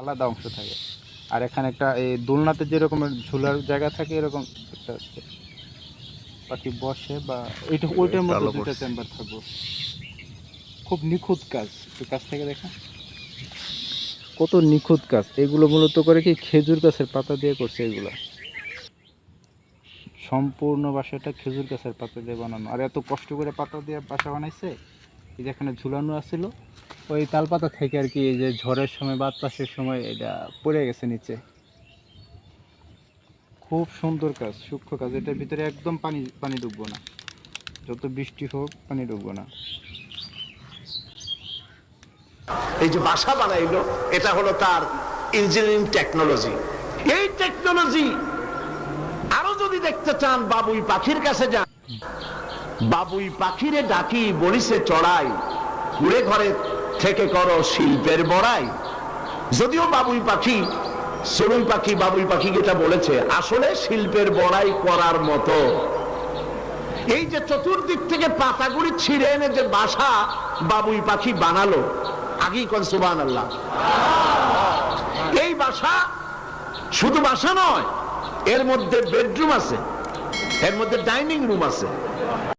আলাদা অংশ থাকে। আর এখানে একটা এই দোলনাতে যেরকম ঝুলার জায়গা থাকে এরকম একটা আছে। পাখি বসে বা ওইটার মধ্যে দুইটা চেম্বার থাকবো। খুব নিখুঁত কাজ, একটু কাছ থেকে দেখা কত নিখুঁত কাজ। এগুলো মূলত করে কি খেজুর গাছের পাতা দিয়ে করছে। এগুলা সম্পূর্ণ বাসাটা খেজুর গাছের পাতা দিয়ে বানানো। আর এত কষ্ট করে পাতা দিয়ে বাসা বানাইছে। এই যে এখানে ঝুলানো আছিল ওই তালপাতা থেকে আর কি, এই যে ঝড়ের সময় বাতাসের সময় এটা পড়ে গেছে নিচে। খুব সুন্দর কাজ, সূক্ষ্ম কাজ। এটার ভিতরে একদম পানি পানি ঢুকবো না, যত বৃষ্টি হোক পানি ঢুকবো না। এই যে বাসা বানাইলো, এটা হলো তার ইঞ্জিনিয়ারিং টেকনোলজি। এই টেকনোলজি আরো যদি দেখতে চান, বাবুই পাখির কাছে যান। বাবুই পাখিরে ডাকি বলিছে চড়াই, কুড়ে ঘরে থেকে করো শিল্পের বড়াই। যদিও বাবুই পাখি, চড়ুই পাখি বাবুই পাখি যেটা বলেছে, আসলে শিল্পের বড়াই করার মতো। এই যে চতুর্দিক থেকে পাতাগুলি ছিঁড়ে এনে যে বাসা বাবুই পাখি বানালো, আগেই কোন সুবহানাল্লাহ। এই বাসা শুধু বাসা নয়, এর মধ্যে বেডরুম আছে, এর মধ্যে ডাইনিং রুম আছে।